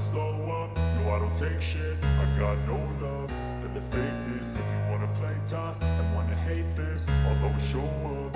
slow up, no I don't take shit. I got no love for the fakeness. If you wanna play tough and wanna hate this, I'll always show up.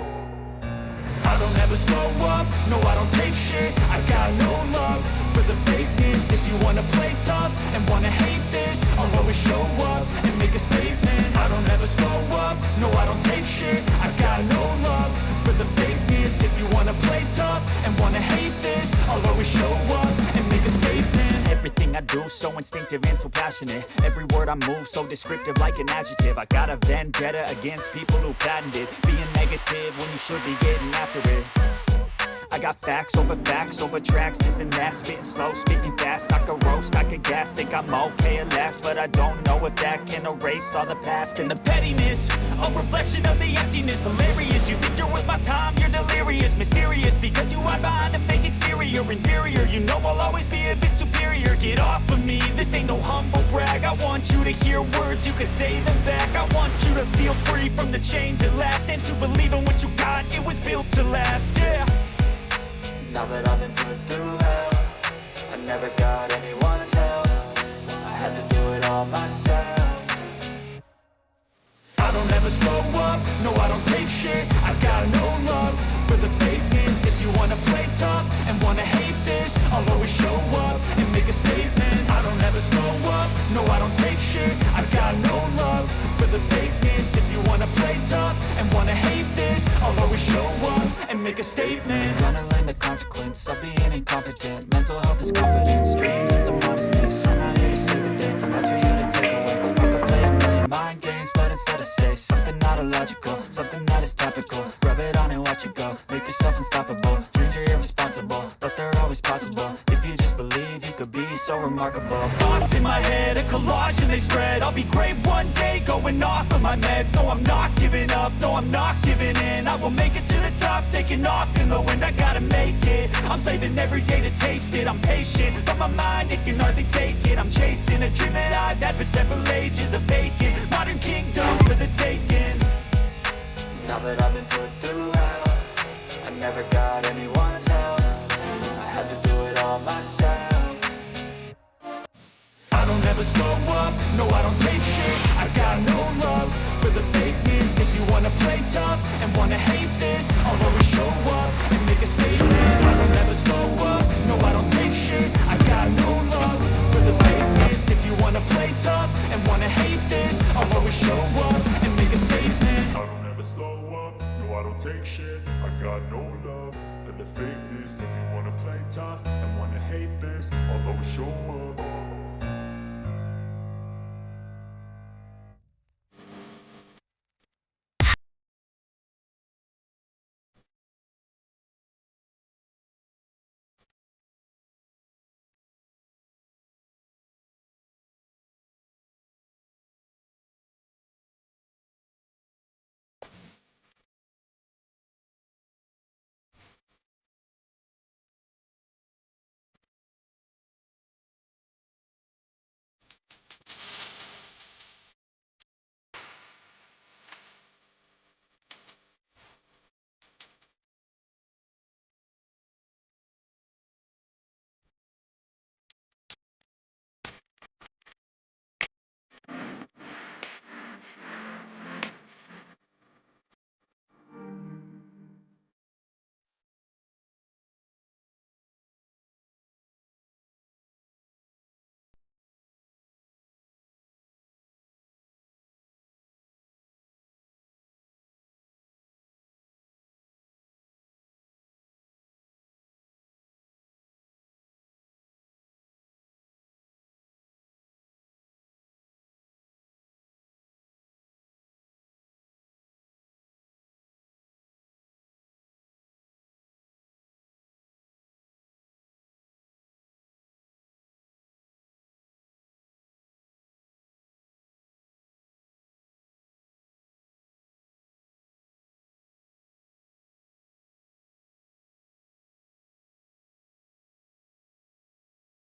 I don't ever slow up, no I don't take shit. I got no love for the fakeness. If you wanna play tough and wanna hate this, I'll always show up and make a statement. I don't ever slow up, no I don't take shit. I got no love for the fakeness. If you wanna play tough and wanna hate this, I'll always show up and make a statement. Everything I do so instinctive and so passionate. Every word I move so descriptive like an adjective. I got a vendetta against people who patented being negative when you should be getting after it. I got facts over tracks, this and that. Spitting slow, spitting fast, I could roast, I could gas. Think I'm okay at last, but I don't know if that can erase all the past. And the pettiness, a reflection of the emptiness. Hilarious, you think you're worth my time, you're delirious. Mysterious, because you hide behind a fake exterior. Inferior, you know I'll always be a bit superior. Get off of me, this ain't no humble brag. I want you to hear words, you can say them back. I want you to feel free from the chains at last, and to believe in what you got, it was built to last, yeah. Now that I've been put through hell, I never got anyone's help. I had to do it all myself. I don't ever slow up, no I don't take shit. I got no love for the fakeness. If you wanna play tough and wanna hate this, I'll always show up and make a statement. I don't ever slow up, no I don't take shit. I got no love for the fakeness. If you wanna play tough and wanna hate this, I'll always show up and make a statement. Gonna learn the consequence of being incompetent. Mental health is confidence, dreams and some modestness. I'm not here to say the thing, that's for you to take away. I could play a million mind games, but instead I say something not illogical, something that is topical. Rub it on and watch it go, make yourself unstoppable. Dreams are irresponsible, but they're always possible. If you just believe, you could be so remarkable. Thoughts in my head, a collage and they spread. I'll be great one day, going off of my meds. No, I'm not giving up, no, I'm not giving in. I will make it to the top, taking off in the wind. I gotta make it, I'm saving every day to taste it. I'm patient, but my mind, it can hardly take it. I'm chasing a dream that I've had for several ages. A vacant, modern kingdom for the taking. Now that I've been put through hell, I never got anyone's help. I had to do it all myself. I don't ever slow up, no I don't take shit. I got no love for the fakeness. If you wanna play tough and wanna hate this, I'll always show up and make a statement. I don't ever slow up, no I don't take shit. I got no love for the fakeness. If you wanna play tough and wanna hate this, I'll always show up and make a statement. I don't ever slow up, no I don't take shit. I got no love for the fakeness. If you wanna play tough and wanna hate this, I'll always show